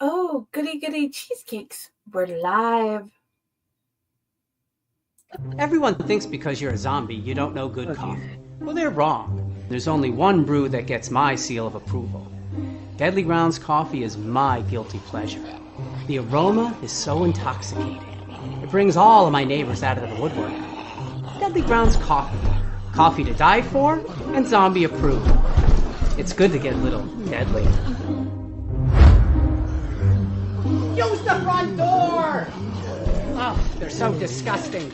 Oh, goody goody cheesecakes. We're live. Everyone thinks because you're a zombie, you don't know good coffee. Well, they're wrong. There's only one brew that gets my seal of approval. Deadly Grounds coffee is my guilty pleasure. The aroma is so intoxicating. It brings all of my neighbors out of the woodwork. Deadly Grounds coffee. Coffee to die for and zombie approved. It's good to get a little deadly. Use the front door! Oh, they're so disgusting.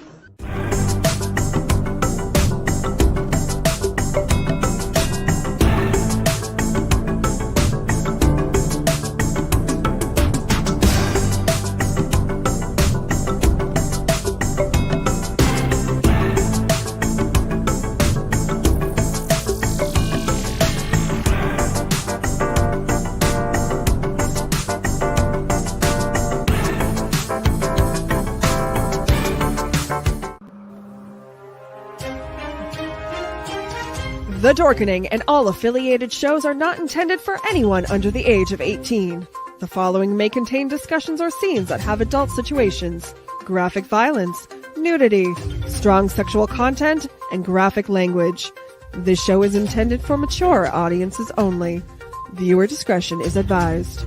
The Dorkening and all affiliated shows are not intended for anyone under the age of 18. The following may contain discussions or scenes that have adult situations, graphic violence, nudity, strong sexual content, and graphic language. This show is intended for mature audiences only. Viewer discretion is advised.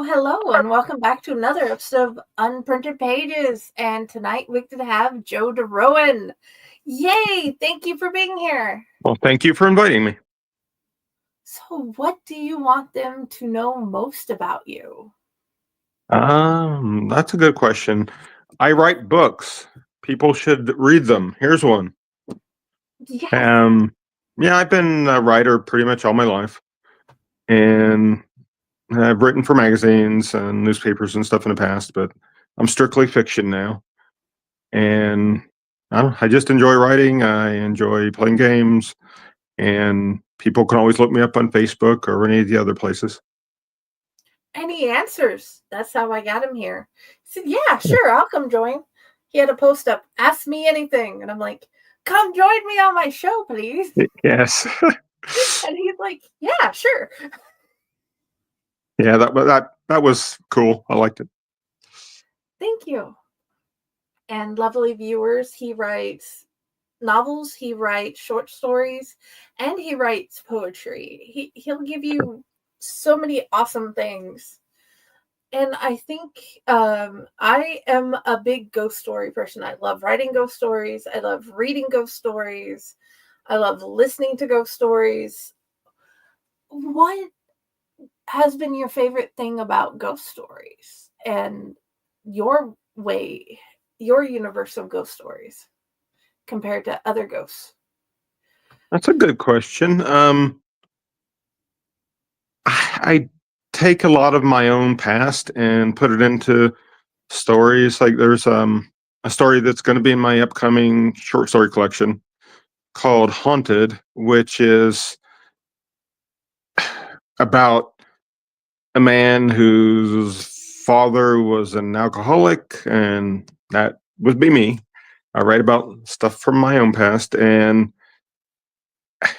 Hello, and welcome back to another episode of Unprinted Pages. And tonight we get to have Joe DeRouen. Yay! Thank you for being here. Well, thank you for inviting me. So, what do you want them to know most about you? That's a good question. I write books. People should read them. Here's one. Yeah. Yeah, I've been a writer pretty much all my life, and I've written for magazines and newspapers and stuff in the past, but I'm strictly fiction now. And I just enjoy writing. I enjoy playing games, and people can always look me up on Facebook or any of the other places. Any answers? That's how I got him here. He said, yeah, sure, I'll come join. He had a post up, ask me anything. And I'm like, come join me on my show, please. Yes. And he's like, yeah, sure. Yeah, that was cool. I liked it. Thank you. And lovely viewers, he writes novels, he writes short stories, and he writes poetry. He'll give you so many awesome things. And I think I am a big ghost story person. I love writing ghost stories. I love reading ghost stories. I love listening to ghost stories. What has been your favorite thing about ghost stories and your universe of ghost stories compared to other ghosts? That's a good question. I take a lot of my own past and put it into stories. Like there's a story that's going to be in my upcoming short story collection called Haunted, which is about a man whose father was an alcoholic, and that would be me. I write about stuff from my own past, and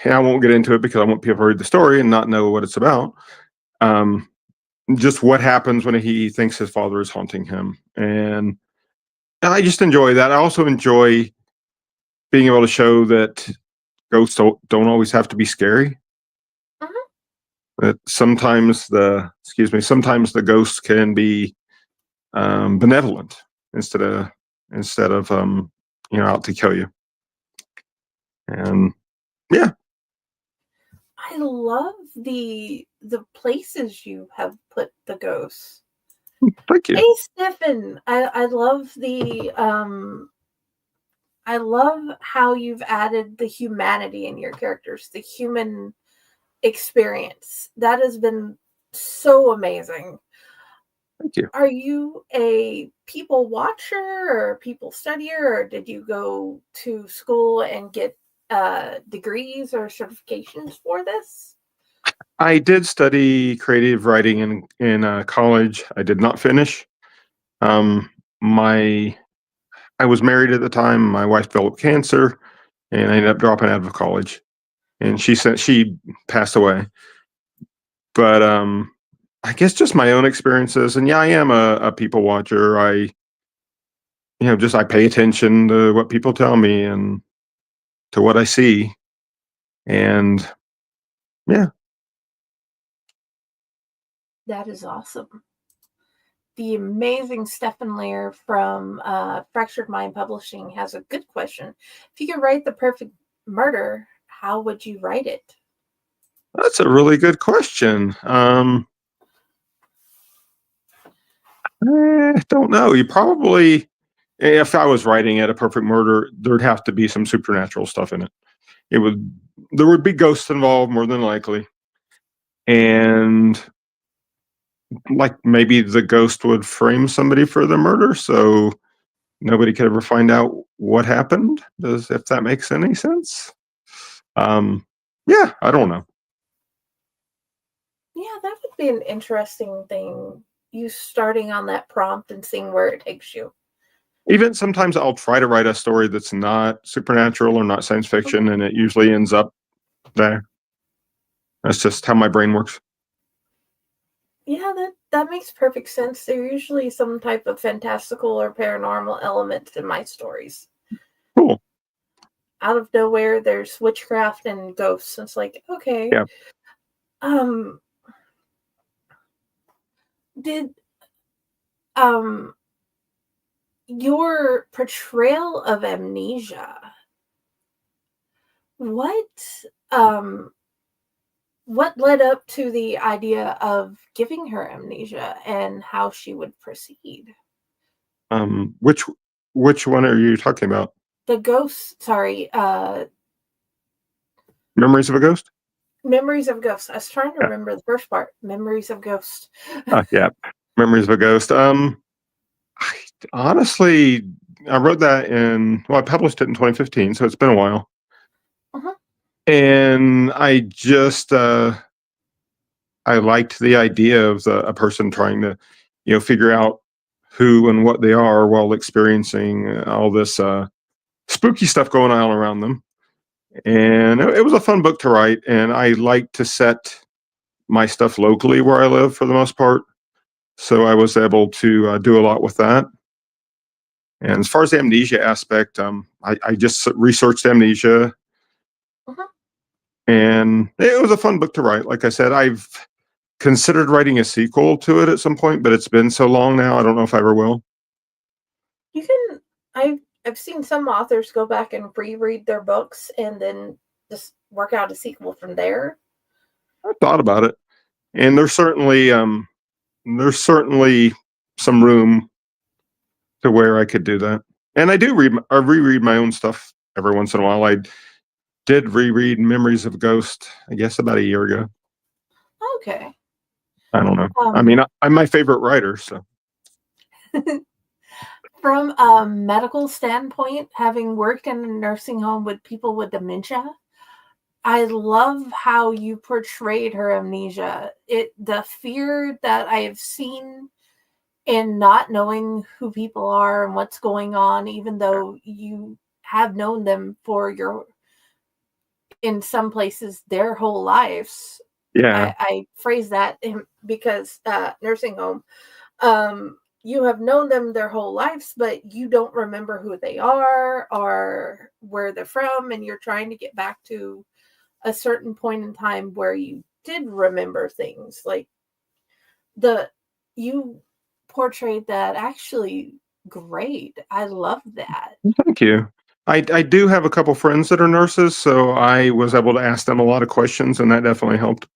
I won't get into it because I want people to read the story and not know what it's about. Just what happens when he thinks his father is haunting him. And I just enjoy that. I also enjoy being able to show that ghosts don't always have to be scary. That sometimes the ghosts can be benevolent instead of out to kill you. And yeah, I love the places you have put the ghosts. Thank you. Hey, Stephen, I love I love how you've added the humanity in your characters, the human experience. That has been so amazing. Thank you. Are you a people watcher or people studier, or did you go to school and get degrees or certifications for this? I did study creative writing in college. I did not finish. Um, my I was married at the time. My wife developed cancer, and I ended up dropping out of college. And she passed away. But I guess just my own experiences. And yeah, I am a people watcher. I pay attention to what people tell me and to what I see. And yeah, That is awesome. The amazing Stefan Lair from Fractured Mind Publishing has a good question. If you could write the perfect murder, how would you write it? that's a really good question. Don't know. You probably, if I was writing it, a perfect murder, there'd have to be some supernatural stuff in it. There would be ghosts involved more than likely. And like maybe the ghost would frame somebody for the murder. So nobody could ever find out what happened. If that makes any sense? Yeah, I don't know. Yeah, that would be an interesting thing. You starting on that prompt and seeing where it takes you. Even sometimes I'll try to write a story that's not supernatural or not science fiction, and it usually ends up there. That's just how my brain works. Yeah, that makes perfect sense. There's usually some type of fantastical or paranormal element in my stories. Cool. Out of nowhere, there's witchcraft and ghosts. It's like, okay. Yeah. Did your portrayal of amnesia, what led up to the idea of giving her amnesia and how she would proceed? Which one are you talking about? The ghost, sorry, Memories of a Ghost? Memories of Ghost. I was trying to Yeah. remember the first part. Memories of Ghost. Yeah. Memories of a Ghost. Honestly, I wrote that I published it in 2015, so it's been a while. Uh-huh. And I liked the idea of a person trying to, figure out who and what they are while experiencing all this spooky stuff going on around them. And it was a fun book to write. And I like to set my stuff locally where I live for the most part. So I was able to do a lot with that. And as far as the amnesia aspect, I just researched amnesia. Uh-huh. And it was a fun book to write. Like I said, I've considered writing a sequel to it at some point, but it's been so long now, I don't know if I ever will. You can. I've seen some authors go back and reread their books and then just work out a sequel from there. I thought about it, and there's certainly some room to where I could do that. And I do reread my own stuff every once in a while. I did reread Memories of a Ghost, I guess about a year ago. Okay. I don't know. I mean, I'm my favorite writer, so. From a medical standpoint, having worked in a nursing home with people with dementia, I love how you portrayed her amnesia. The fear that I have seen in not knowing who people are and what's going on, even though you have known them for in some places, their whole lives. Yeah. I phrase that because nursing home, you have known them their whole lives, but you don't remember who they are or where they're from, and you're trying to get back to a certain point in time where you did remember things. Like you portrayed that actually great. I love that. Thank you. I do have a couple friends that are nurses, so I was able to ask them a lot of questions, and that definitely helped.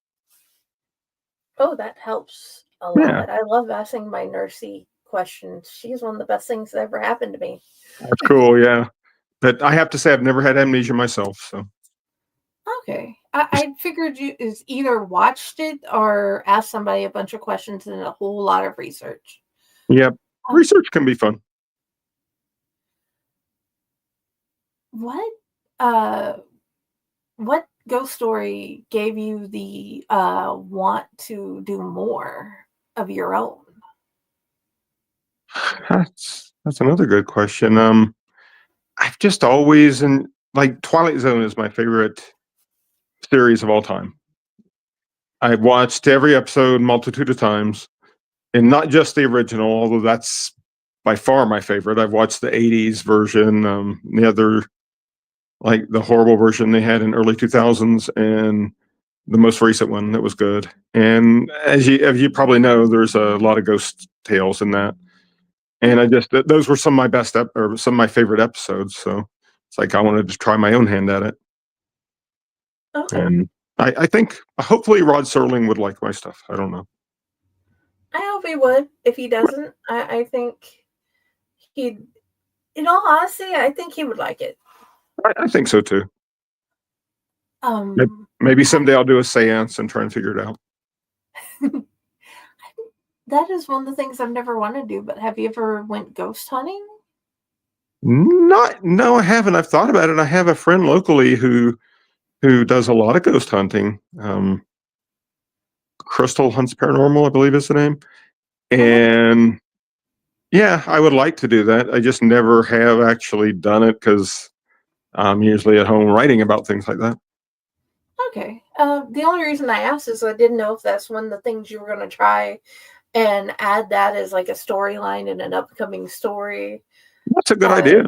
Oh, that helps a Yeah. lot. I love asking my nursey questions. She's one of the best things that ever happened to me. That's cool, yeah. But I have to say I've never had amnesia myself, so. Okay. I figured you is either watched it or asked somebody a bunch of questions and a whole lot of research. Yep. Um, Research can be fun. what uh what ghost story gave you the want to do more of your own? That's another good question. I've just always and like Twilight Zone is my favorite series of all time. I've watched every episode multitude of times, and not just the original, although that's by far my favorite. I've watched the '80s version, the other like the horrible version they had in early 2000s, and the most recent one that was good. And as you probably know, there's a lot of ghost tales in that. And I just those were some of my or some of my favorite episodes. So it's like I wanted to try my own hand at it. Okay. And I think hopefully Rod Serling would like my stuff. I don't know. I hope he would. If he doesn't, I think he'd in all honesty, I think he would like it. I think so too. Um Maybe someday I'll do a seance and try and figure it out. that is one of the things I've never wanted to do, but have you ever went ghost hunting? Not, no, I haven't. I've thought about it. I have a friend locally who does a lot of ghost hunting. Crystal Hunts Paranormal, I believe is the name. Uh-huh. And yeah, I would like to do that. I just never have actually done it because I'm usually at home writing about things like that. Okay. The only reason I asked is I didn't know if that's one of the things you were going to try and add that as like a storyline in an upcoming story. That's a good Uh, idea.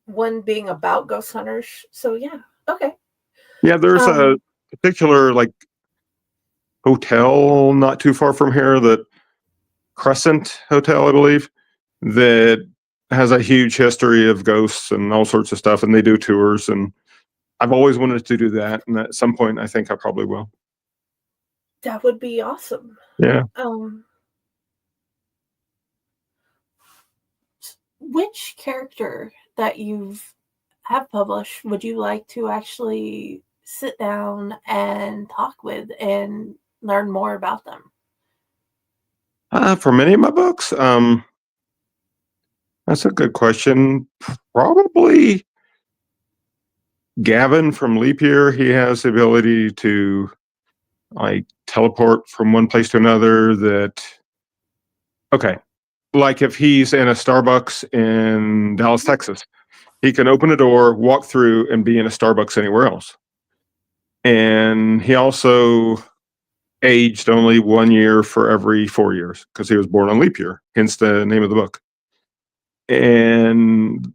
one being about ghost hunters. So yeah. Okay. Yeah, there's a Um. particular like hotel not too far from here, that Crescent Hotel, I believe, that has a huge history of ghosts and all sorts of stuff, and they do tours. And I've always wanted to do that, and at some point, I think I probably will. That would be awesome. Yeah. Um. Which character that you've have published would you like to actually sit down and talk with and learn more about them? For many of my books, that's a good question. Probably Gavin from Leap Year. He has the ability to like teleport from one place to another. Okay, like if he's in a Starbucks in Dallas, Texas, he can open a door, walk through, and be in a Starbucks anywhere else. And he also aged only 1 year for every 4 years because he was born on leap year, hence the name of the book. And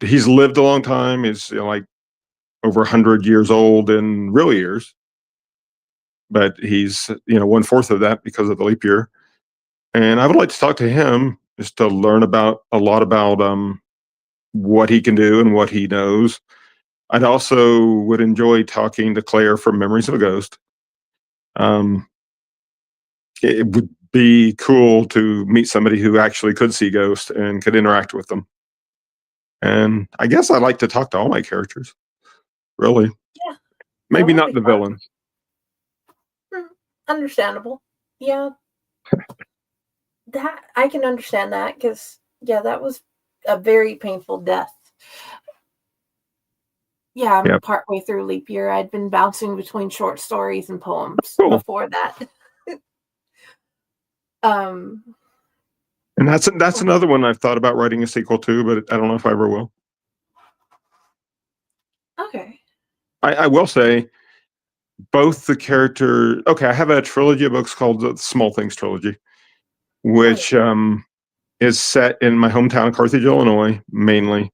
he's lived a long time. He's like over 100 years old in real years, but he's 1/4 of that because of the leap year. And I would like to talk to him just to learn about a lot about what he can do and what he knows. I'd also would enjoy talking to Claire from Memories of a Ghost. Um, it would be cool to meet somebody who actually could see ghosts and could interact with them. And I guess I like to talk to all my characters, really. Yeah, that Maybe would not be the fun. villains. Understandable. Yeah, that I can understand that because yeah, that was a very painful death. Yeah, I'm Yeah, partway through leap year. I'd been bouncing between short stories and poems cool. before that. um, And that's another one I've thought about writing a sequel to, but I don't know if I ever will. okay. I will say both the character. Okay, I have a trilogy of books called the Small Things trilogy, Oh yeah. which is set in my hometown of Carthage, Illinois, mainly.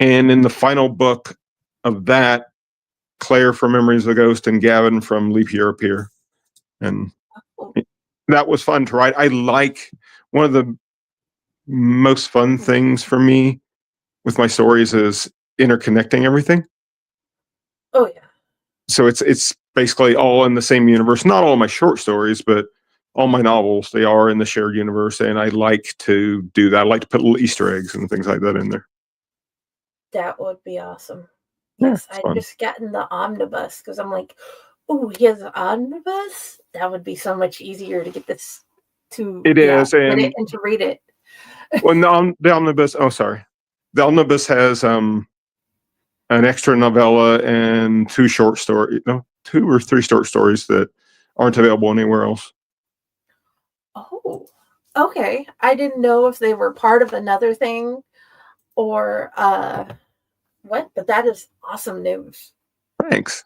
And in the final book of that, Claire from Memories of a Ghost and Gavin from Leap Year appear. And Oh, that was fun to write. I like one of the most fun things for me with my stories is interconnecting everything. oh yeah. So it's basically all in the same universe. Not all my short stories, but all my novels, they are in the shared universe, and I like to do that. I like to put little Easter eggs and things like that in there. That would be awesome. Yeah, Yes, it's I fun. just gotten the omnibus because I'm like, oh, he has an omnibus? That would be so much easier to get this to, It yeah, is, get it and and to read it. when the omnibus, oh sorry, the omnibus has an extra novella and two short story, no, two or three short stories that aren't available anywhere else. Oh, okay. I didn't know if they were part of another thing or what, but that is awesome news. Thanks.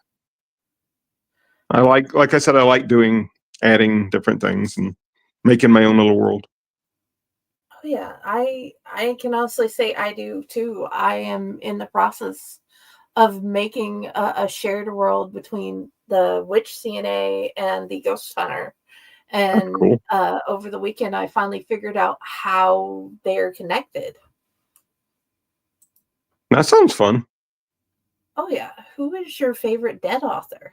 Like I said, I like adding different things and making my own little world. Oh yeah, I can honestly say I do too. I am in the process of making a shared world between the witch CNA and the ghost hunter. That's And cool. over the weekend, I finally figured out how they're connected. That sounds fun. Oh yeah, who is your favorite dead author?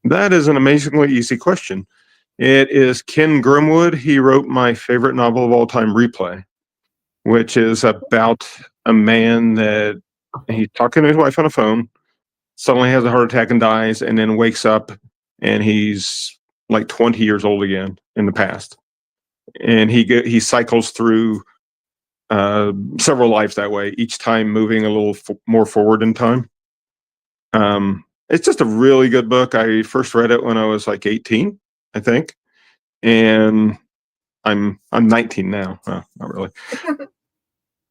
That is an amazingly easy question. It is Ken Grimwood. He wrote my favorite novel of all time, Replay, which is about a man that he's talking to his wife on the phone, suddenly has a heart attack and dies, and then wakes up and he's like 20 years old again in the past. And he cycles through several lives that way, each time moving a little more forward in time. It's just a really good book. I first read it when I was like 18, I think, and I'm 19 now. Not really,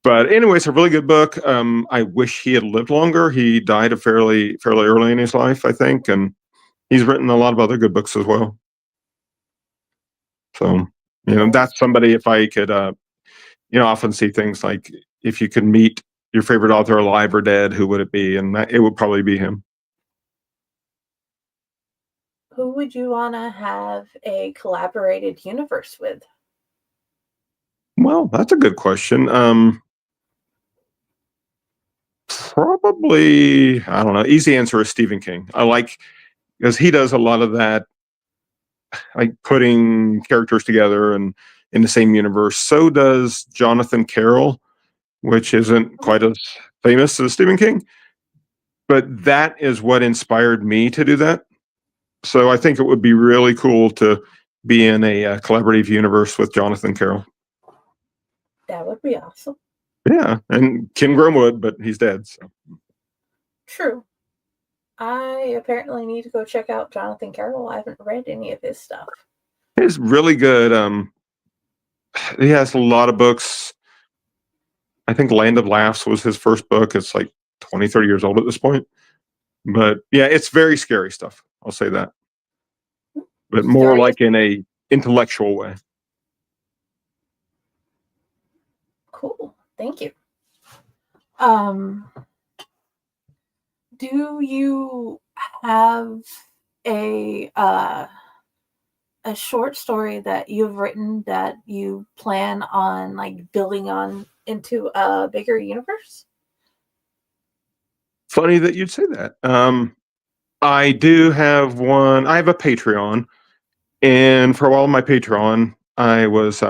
but anyway, it's a really good book. I wish he had lived longer. He died a fairly early in his life, I think, and he's written a lot of other good books as well. So, That is that's somebody. If I could, often see things like if you could meet your favorite author alive or dead, who would it be? And it would probably be him. who would you want to have a collaborated universe with? Well, that's a good question. Probably, I don't know. Easy answer is Stephen King. I like because he does a lot of that, like putting characters together and in the same universe. So does Jonathan Carroll, which isn't Mhm. quite as famous as Stephen King, but that is what inspired me to do that. So I think it would be really cool to be in a collaborative universe with Jonathan Carroll. That would be awesome. Yeah, and Kim Grimwood, but he's dead. So. True. I apparently need to go check out Jonathan Carroll. I haven't read any of his stuff. He's really good. He has a lot of books. I think Land of Laughs was his first book. It's like 20, 30 years old at this point. But yeah, it's very scary stuff. I'll say that. But more Scariest. like in a intellectual way. Cool. Thank you. Um, do you have a uh a short story that you've written that you plan on like building on into a bigger universe? Funny that you'd say that. I do have one. I have a Patreon, and for a while on my Patreon, I was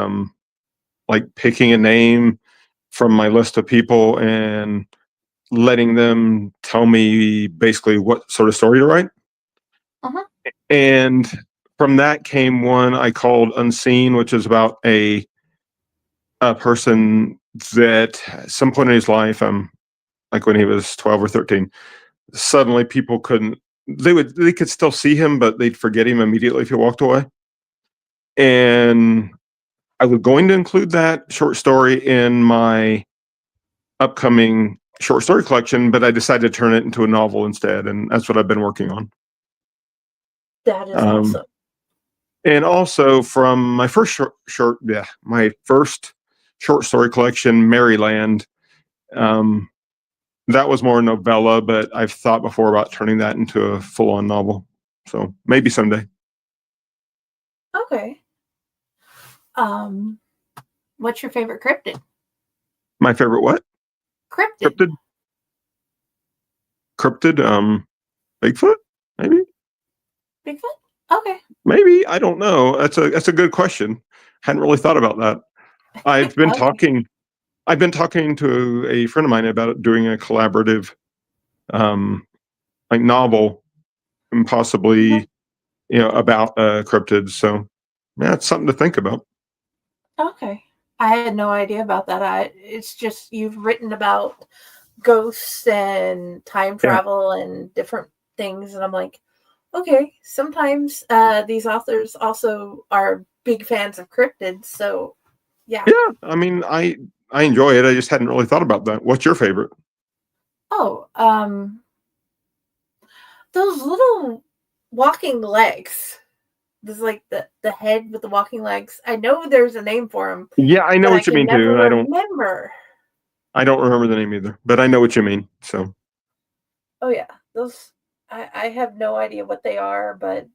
like picking a name from my list of people and letting them tell me basically what sort of story to write. Uh-huh. And from that came one I called Unseen, which is about a person that at some point in his life, like when he was 12 or 13, suddenly people couldn't they could still see him, but they'd forget him immediately if he walked away. And I was going to include that short story in my upcoming short story collection, but I decided to turn it into a novel instead, and that's what I've been working on. That is Um, awesome. and also from my first my first short story collection, Maryland. Um, that was more novella, but I've thought before about turning that into a full-on novel. So maybe someday. Okay. Um, what's your favorite cryptid? My favorite what? Cryptid. Cryptid? Cryptid? Bigfoot? Maybe? Bigfoot? Okay. Maybe. I don't know. That's a good question. Hadn't really thought about that. I've been Okay. talking I've been talking to a friend of mine about doing a collaborative like novel and possibly about cryptids. So yeah, it's something to think about. Okay. I had no idea about that. It's just you've written about ghosts and time Yeah, travel and different things, and I'm like, okay. Sometimes these authors also are big fans of cryptids, so yeah. yeah. I mean, I enjoy it. I just hadn't really thought about that. What's your favorite? Oh, those little walking legs. There's like the head with the walking legs. I know there's a name for them, Yeah, I know but I what you can mean too. never remember. I don't remember the name either, but I know what you mean. So Oh yeah, those I have no idea what they are, but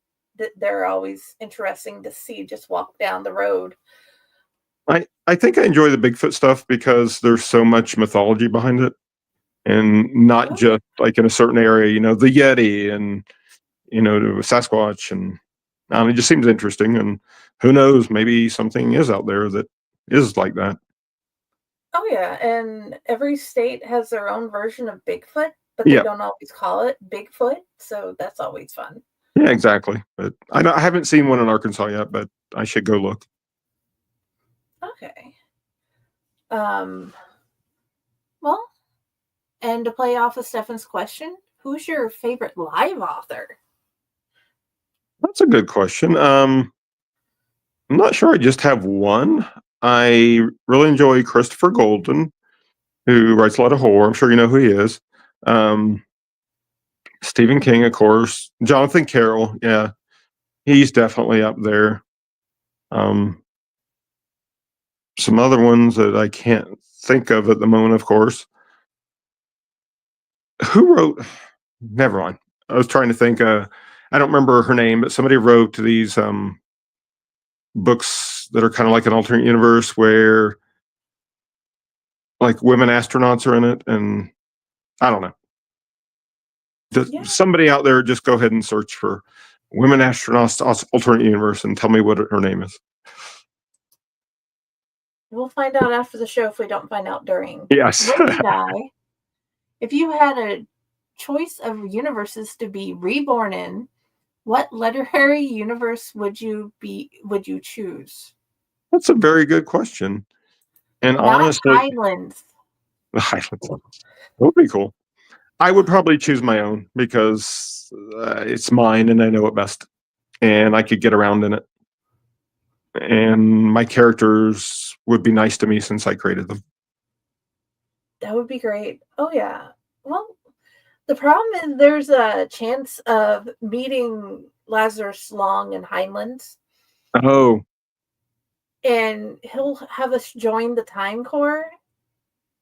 they're always interesting to see just walk down the road. I think I enjoy the Bigfoot stuff because there's so much mythology behind it, and not Oh yeah, just like in a certain area. The Yeti and the Sasquatch, and it just seems interesting. And who knows, maybe something is out there that is like that. oh yeah, and every state has their own version of Bigfoot, but they Yeah, don't always call it Bigfoot, so that's always fun. yeah, exactly. But I haven't seen one in Arkansas yet, but I should go look. Okay. Um. Well, and to play off of Stefan's question, who's your favorite live author? That's a good question. I'm not sure. I just have one. I really enjoy Christopher Golden, who writes a lot of horror. I'm sure you know who he is. Um, Stephen King, of course. Jonathan Carroll, yeah, he's definitely up there. Um, some other ones that I can't think of at the moment, of course. Who wrote? Never mind. I was trying to think. I don't remember her name, but somebody wrote these books that are kind of like an alternate universe where like women astronauts are in it, and I don't know. Yeah, Somebody out there, just go ahead and search for women astronauts alternate universe and tell me what her name is. we'll find out after the show if we don't find out during. Yes. Wendy Guy, if you had a choice of universes to be reborn in, what literary universe would you choose? That's a very good question. And Not honestly, Highlands. the Highlands would be cool. I would probably choose my own because it's mine and I know it best, and I could get around in it. And my characters would be nice to me since I created them. That would be great. Oh yeah. Well, the problem is there's a chance of meeting Lazarus Long in Highlands, Oh, and he'll have us join the Time Corps,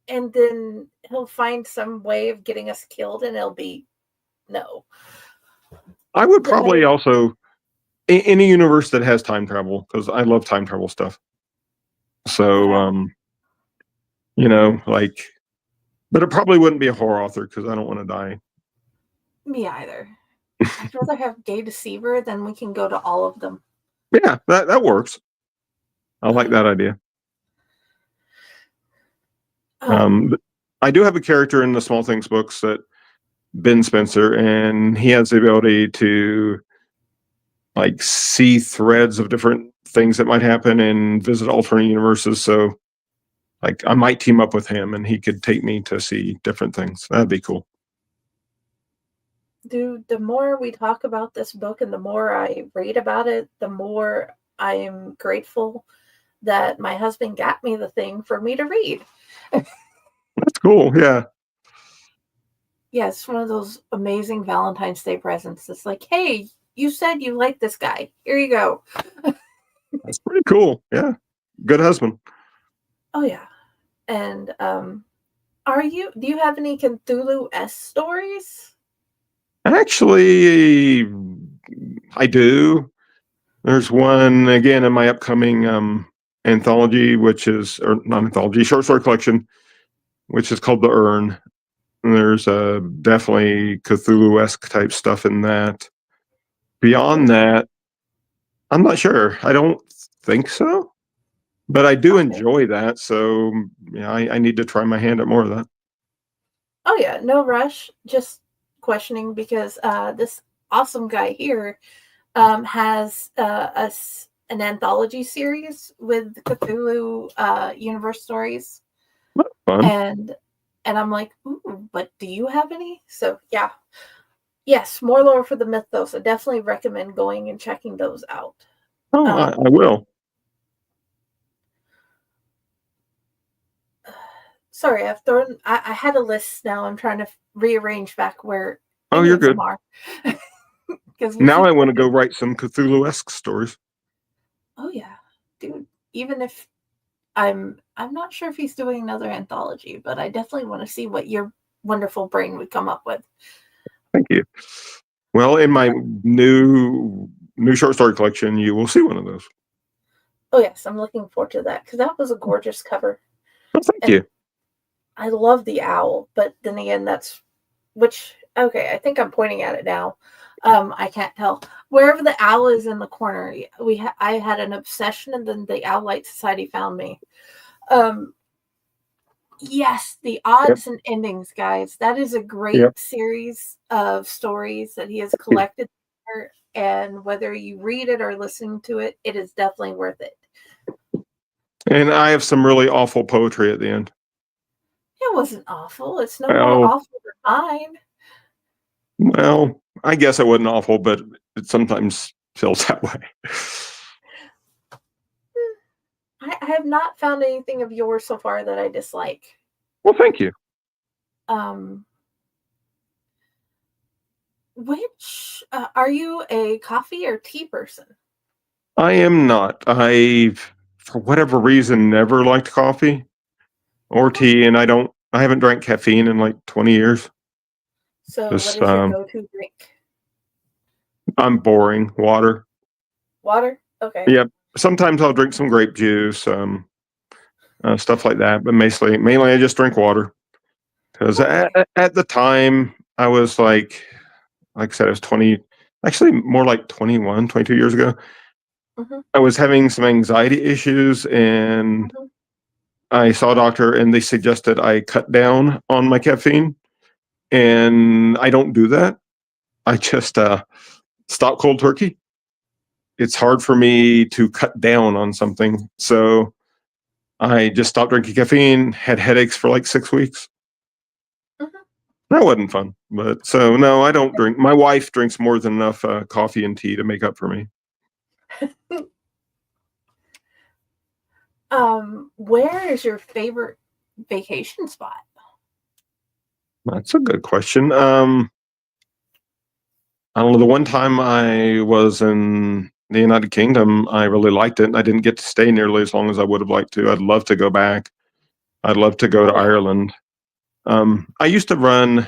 and then he'll find some way of getting us killed, and it'll be no. I would The probably idea, also any universe that has time travel because I love time travel stuff. So, okay, like, but it probably wouldn't be a horror author because I don't want to die. me either. I'd rather have Gay Deceiver than we can go to all of them. Yeah, that works. I like that idea. But I do have a character in the Small Things books that Ben Spencer, and he has the ability to like see threads of different things that might happen and visit alternate universes. So, like, I might team up with him, and he could take me to see different things. That'd be cool. Dude, the more we talk about this book and the more I read about it, the more I am grateful that my husband got me the thing for me to read. That's cool. Yeah, Yeah, it's one of those amazing Valentine's Day presents. It's like, hey, you said you like this guy. Here you go. that's pretty cool. Yeah, good husband. Oh yeah. And do you have any Cthulhu S stories? Actually, I do. There's one again in my upcoming anthology, or not anthology, short story collection, which is called The Urn. And there's definitely Cthulhu-esque type stuff in that. Beyond Oh, that, I'm not sure. I don't think so, but I do okay. enjoy that. So yeah, I need to try my hand at more of that. Oh yeah, no rush. Just questioning because this awesome guy here has an anthology series with Cthulhu universe stories, Fun. and I'm like, ooh, but do you have any? So yeah, yes, more lore for the mythos. I definitely recommend going and checking those out. Oh, Um, I will. sorry, I had a list now. I'm trying to rearrange back where Oh, any you're of them good. are because we Now keep I want to go talking. write some Cthulhu-esque stories. Oh yeah, dude. Even if I'm not sure if he's doing another anthology, but I definitely want to see what your wonderful brain would come up with. Thank you. Well, in my new short story collection, you will see one of those. Oh yes, I'm looking forward to that because that was a gorgeous cover, Well, thank and you. I love the owl. But then again, that's which okay. I think I'm pointing at it now. I can't tell wherever the owl is in the corner. I had an obsession, and then the Owl Light Society found me. Um, yes, the Yep. odds and endings, guys. That is a Yep. great series of stories that he has Thank you. collected there, and whether you read it or listen to it, it is definitely worth it. And I have some really awful poetry at the end. It wasn't awful. It's no more Oh, awful than mine. well, I guess it wasn't awful, but it sometimes feels that way. I have not found anything of yours so far that I dislike. Well, thank you. Um, which are you a coffee or tea person? I am not. I, for whatever reason, never liked coffee or Uh-huh. tea, and I haven't drank caffeine in like 20 years. So, what Just, is your go-to drink? I'm boring. Water. Water. Okay. Yep. Sometimes I'll drink some grape juice, stuff like that, but mainly I just drink water because Okay. at the time I was like I said, I was 20, actually more like 21, 22 years ago. Mm-hmm. I was having some anxiety issues and Mm-hmm. I saw a doctor and they suggested I cut down on my caffeine. And I don't do that. I just stop cold turkey. It's hard for me to cut down on something. So I just stopped drinking caffeine, had headaches for like 6 weeks. Mm-hmm. That wasn't fun. But so, no, I don't drink. My wife drinks more than enough coffee and tea to make up for me. Where is your favorite vacation spot? That's a good question. I don't know. The one time I was in the United Kingdom, I really liked it. And I didn't get to stay nearly as long as I would have liked to. I'd love to go back. I'd love to go to Oh yeah. Ireland. I used to run.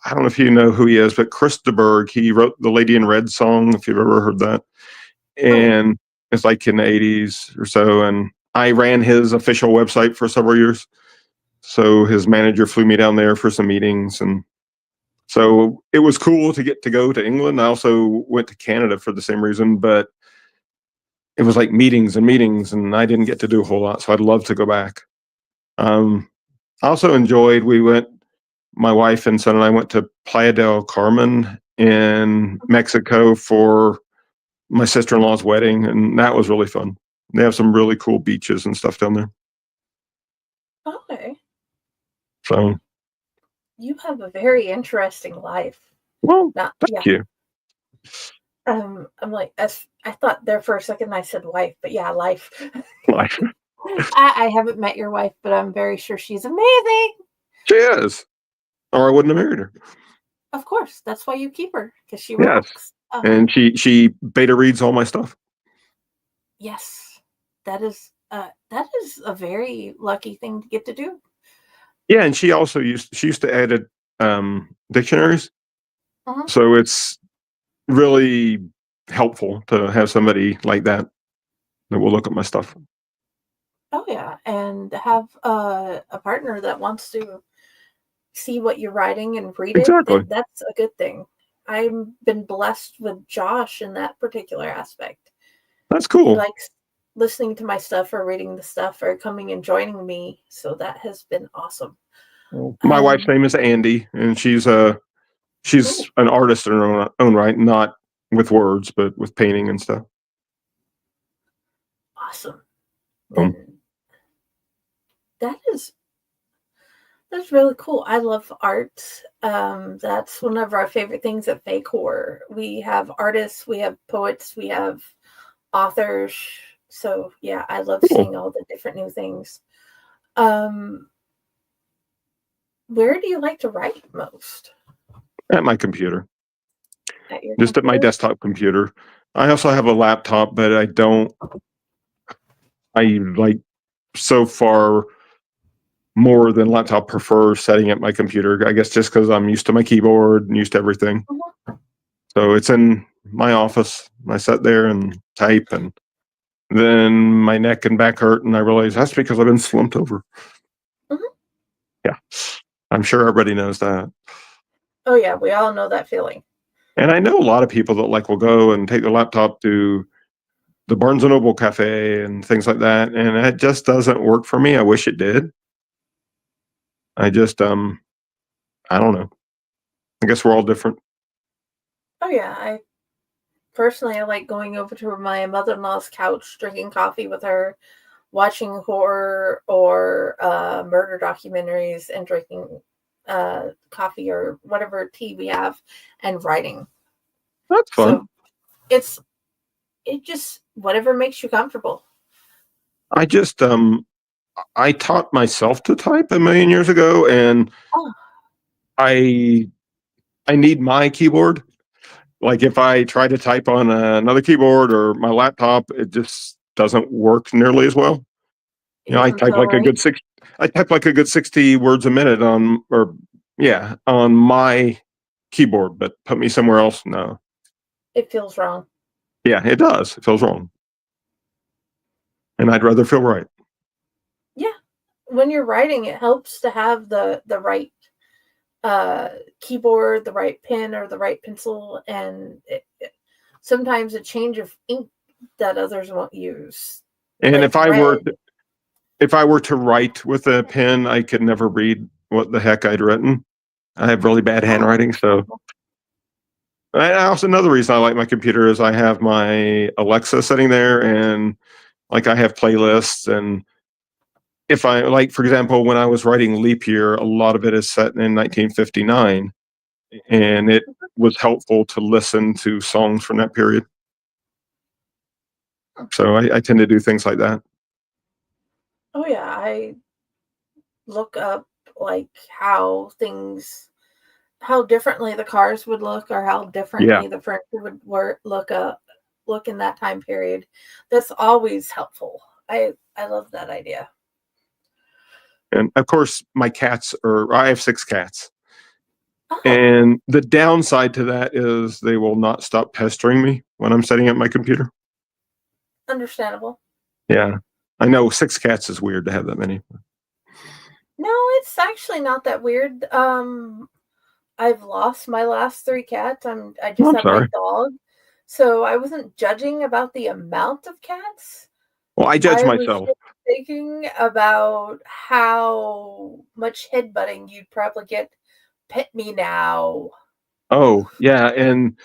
I don't know if you know who he is, but Chris de Burgh. He wrote the Lady in Red song. If you've ever heard that, Oh yeah. and it's like in the '80s or so. And I ran his official website for several years. So his manager flew me down there for some meetings, and so it was cool to get to go to England. I also went to Canada for the same reason, but it was like meetings and meetings, and I didn't get to do a whole lot. So I'd love to go back. Um, I also enjoyed. My wife and son and I went to Playa del Carmen in Mhm. Mexico for my sister-in-law's wedding, and that was really fun. They have some really cool beaches and stuff down there. Okay. So, You have a very interesting life. well, Not thank yeah. you. I'm like as I thought there for a second I said wife, but yeah, life. Life. I haven't met your wife, but I'm very sure she's amazing. She is, or I wouldn't have married her. Of course, that's why you keep her because she Yes, rocks. and she beta reads all my stuff. Yes, that is a very lucky thing to get to do. Yeah, and she used to edit dictionaries, Uh-huh. so it's really helpful to have somebody like that that will look at my stuff. Oh yeah, and have a partner that wants to see what you're writing and read it. Exactly. That's a good thing. I've been blessed with Josh in that particular aspect. That's He cool. likes listening to my stuff or reading the stuff or coming and joining me, so that has been awesome. Well, my wife's name is Andy, and she's an artist in her own right, not with words, but with painting and stuff. Awesome. Then that's really cool. I love art. That's one of our favorite things at Fake Horror. We have artists, we have poets, we have authors. So yeah, I love seeing all the different new things. Where do you like to write most? At my computer. At your Just at my computer? desktop computer. I also have a laptop, but I like so far more than laptop prefer setting up my computer. I guess just because I'm used to my keyboard and used to everything. Mhm. So it's in my office. I sit there and type, and then my neck and back hurt, and I realize that's because I've been slumped over. Mhm. Yeah, I'm sure everybody knows that. Oh yeah, we all know that feeling. And I know a lot of people that will go and take their laptop to the Barnes and Noble cafe and things like that, and it just doesn't work for me. I wish it did. I just I don't know. I guess we're all different. Oh yeah, I like going over to my mother-in-law's couch, drinking coffee with her, watching horror or murder documentaries, and drinking coffee or whatever tea we have, and writing. That's fun. So it just whatever makes you comfortable. I just I taught myself to type a million years ago, and Oh, I I need my keyboard. Like if I try to type on another keyboard or my laptop, it just doesn't work nearly as well. it doesn't feel right. I type like a good 60 words a minute on my keyboard, but put me somewhere else, no. It feels wrong. Yeah, it does. It feels wrong. And I'd rather feel right. Yeah, when you're writing, it helps to have the right keyboard, the right pen, or the right pencil, and sometimes a change of ink that others won't use, And like red. if I were to write with a pen, I could never read what the heck I'd written. I have really bad Oh, handwriting, so another reason I like my computer is I have my Alexa sitting there, and like I have playlists. And if I like, for example, when I was writing Leap Year, a lot of it is set in 1959, and it was helpful to listen to songs from that period. So I tend to do things like that. oh yeah, I look up like how differently the cars would look, or how Yeah. differently the furniture would look in that time period. That's always helpful. I love that idea. And of course, I have 6 cats. Oh, And the downside to that is they will not stop pestering me when I'm setting up my computer. understandable. Yeah. I know 6 cats is weird to have that many. No, it's actually not that weird. I've lost my last 3 cats. I Oh, just I'm have my sorry. dog. So I wasn't judging about the amount of cats. Well, I judge I was myself. just thinking about how much headbutting you'd probably get. Pet me now. Oh, yeah. And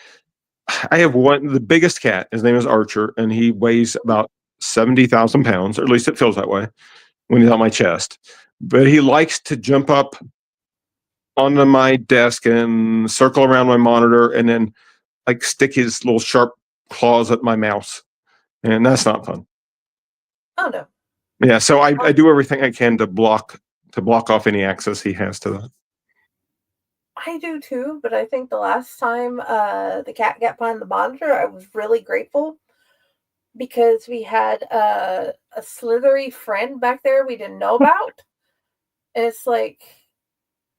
I have the biggest cat. His name is Archer, and he weighs about 70,000 pounds, or at least it feels that way when he's on my chest. But he likes to jump up onto my desk and circle around my monitor and then like stick his little sharp claws at my mouse. And that's not fun. Oh no. Yeah, so I Oh, do everything I can to block off any access he has to that. I do too, but I think the last time the cat got behind the monitor, I was really grateful because we had a slithery friend back there we didn't know about. And it's like,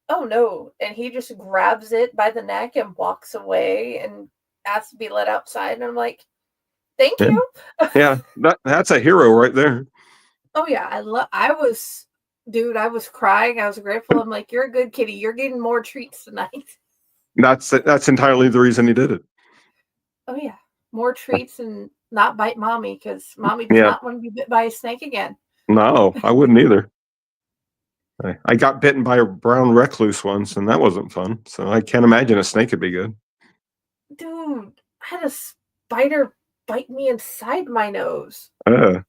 oh no. And he just grabs it by the neck and walks away and asks to be let outside. And I'm like, thank Yeah, you. yeah, that's a hero right there. Oh yeah, I was dude, I was crying. I was grateful. I'm like, you're a good kitty. You're getting more treats tonight. That's entirely the reason he did it. Oh yeah. More treats and not bite mommy because mommy does Yeah, not want to be bit by a snake again. no, I wouldn't either. I got bitten by a brown recluse once, and that wasn't fun. So I can't imagine a snake would be good. Dude, I had a spider bite me inside my nose. Uh,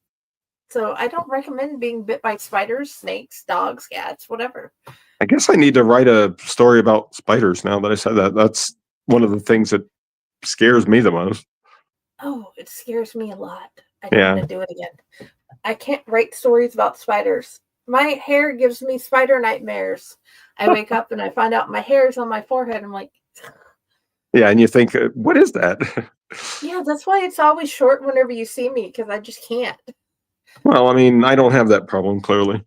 So I don't recommend being bit by spiders, snakes, dogs, cats, whatever. I guess I need to write a story about spiders now that I said that. That's one of the things that scares me the most. Oh, it scares me a lot. I don't Yeah. want to do it again. I can't write stories about spiders. My hair gives me spider nightmares. I wake up and I find out my hair is on my forehead. I'm like, Yeah, and you think, what is that? yeah, that's why it's always short whenever you see me, because I just can't. Well, I mean, I don't have that problem, clearly.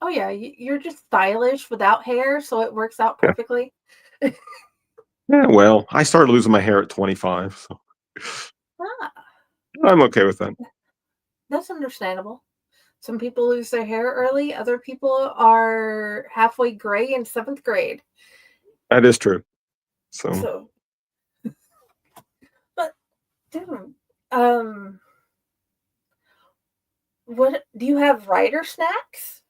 Oh, yeah, you're just stylish without hair, so it works out Yeah. perfectly. Yeah, well, I started losing my hair at 25, so Ah, I'm okay with that. that's understandable. Some people lose their hair early, other people are halfway gray in 7th grade. That is true. So, So, but dude, what do you have writer snacks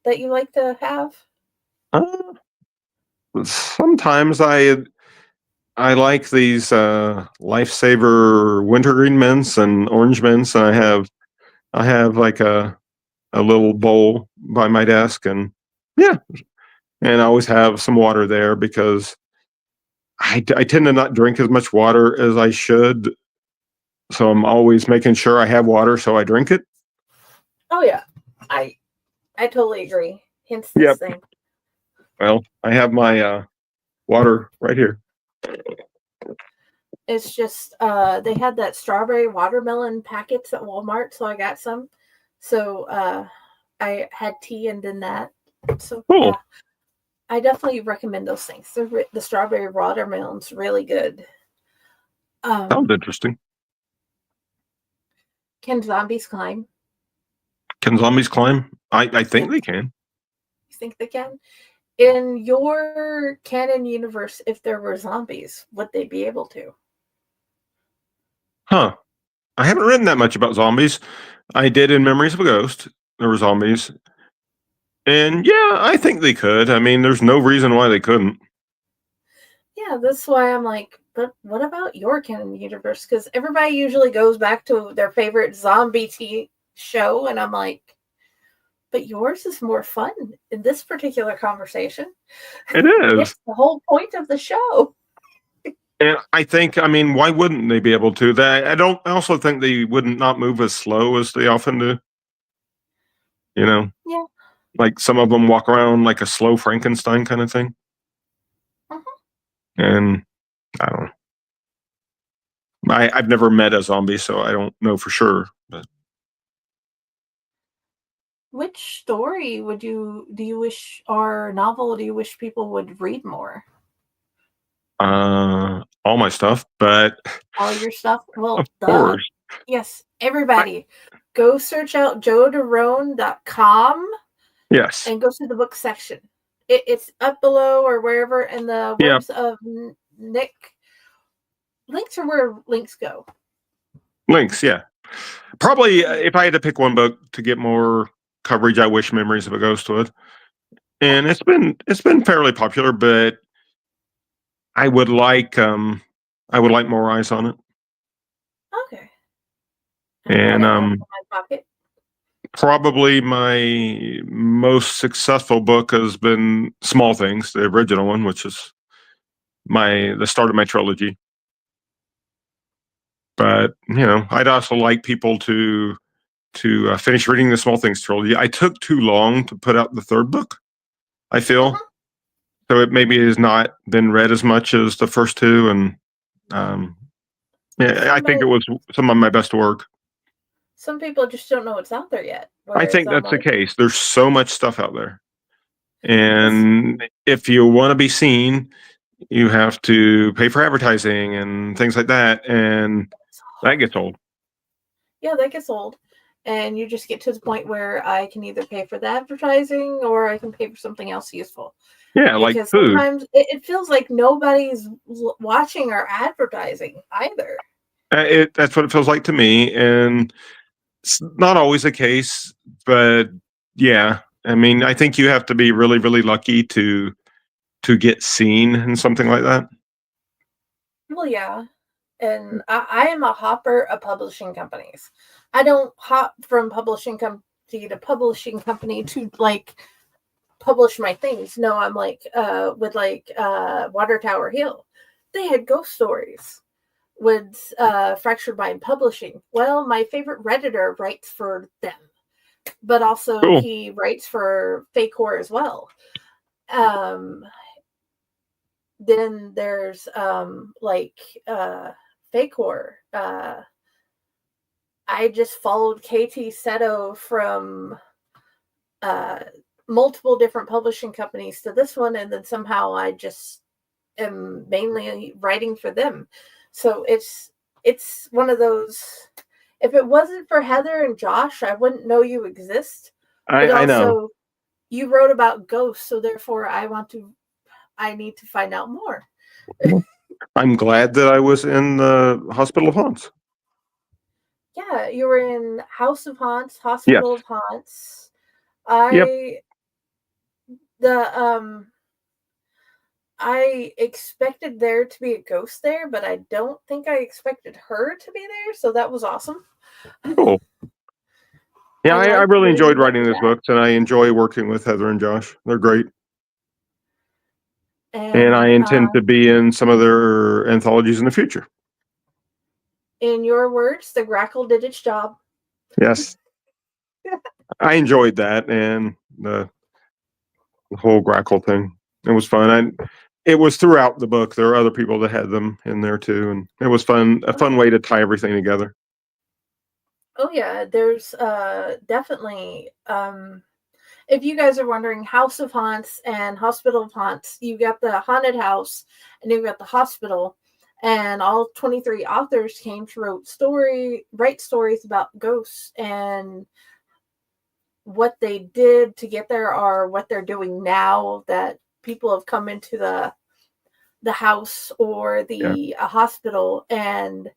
that you like to have? uh, sometimes I like these lifesaver wintergreen mints and orange mints, and I have like a little bowl by my desk, and yeah, and I always have some water there because I tend to not drink as much water as I should, so I'm always making sure I have water so I drink it. Oh yeah, I I totally agree. Hence this Yep. thing. Well, I have my water right here. It's just they had that strawberry watermelon packets at Walmart, so I got some. So I had tea and then that. So Cool. yeah, I definitely recommend those things. The strawberry watermelon's really good. Sounds interesting. Can zombies climb? Can zombies climb? I Yeah, think they can. you think they can? In your canon universe, if there were zombies, would they be able to? Huh. I haven't written that much about zombies. I did in Memories of a Ghost. There were zombies. And yeah, I think they could. I mean, there's no reason why they couldn't. Yeah, that's why I'm like, but what about your canon universe? Because everybody usually goes back to their favorite zombie show, and I'm like, but yours is more fun in this particular conversation. It is. It's the whole point of the show. And I think, I mean, why wouldn't they be able to? I also think they wouldn't not move as slow as they often do. You know, Yeah. like some of them walk around like a slow Frankenstein kind of thing. Mhm. And I don't know. I've never met a zombie, so I don't know for sure. But Which story do you wish, or novel do you wish people would read more? all my stuff, but All your stuff? of Well, duh. course, Yes, I, everybody. Go search out joederone.com yes, and go to the book section. It's up below or wherever in the yeah, words of Nick. Links are where links go. links, yeah. Probably if I had to pick one book to get more coverage, I wish Memories of a Ghost would. And it's been fairly popular, but I would like more eyes on it. Okay. And Add to my pocket. probably my most successful book has been Small Things, the original one, which is the start of my trilogy. But I'd also like people to finish reading the Small Things trilogy. I took too long to put out the third book, I feel. Mhm. So it maybe has not been read as much as the first two, and um, yeah, I think it was some of my best work. Some people just don't know it's out there yet. I Whereas think I'm that's the like, case. There's so much stuff out there, it's, and if you want to be seen, you have to pay for advertising and things like that, and it's that hard. gets old. Yeah, that gets old. And you just get to the point where I can either pay for the advertising or I can pay for something else useful. Yeah, like Because food. sometimes it feels like nobody's watching our advertising either. That's what it feels like to me, and it's not always the case, but yeah, I mean, I think you have to be really, really lucky to get seen in something like that. Well, yeah. And I am a hopper of publishing companies. I don't hop from publishing company to publishing company to like publish my things. No, I'm like with like Water Tower Hill. They had ghost stories with Fractured Mind Publishing. Well, my favorite Redditor writes for them, but also Cool. he writes for Fake Horror as well. Then there's like Fake Horror. I just followed KT Seto from multiple different publishing companies to this one, and then somehow I just am mainly writing for them. So it's one of those. If it wasn't for Heather and Josh, I wouldn't know you exist. But I know. also, you wrote about ghosts, so therefore I need to find out more. I'm glad that I was in the Hospital of Haunts. Yeah, you were in House of Haunts, Yes. Hospital of Haunts. Yep. I expected there to be a ghost there, but I don't think I expected her to be there, so that was awesome. Cool. Yeah, I really leading enjoyed up writing to those that. books, and I enjoy working with Heather and Josh. They're great. And I And intend to be in some of their anthologies in the future. in your words, the Grackle did its job. Yes. I enjoyed that, and the whole Grackle thing. It was fun. It was throughout the book. There are other people that had them in there too, and it was fun. A fun way to tie everything together. Oh yeah, there's definitely if you guys are wondering, House of Haunts and Hospital of Haunts, you got the haunted house and you got the hospital, and all 23 authors came to write stories about ghosts and what they did to get there or what they're doing now that people have come into the house or the hospital, and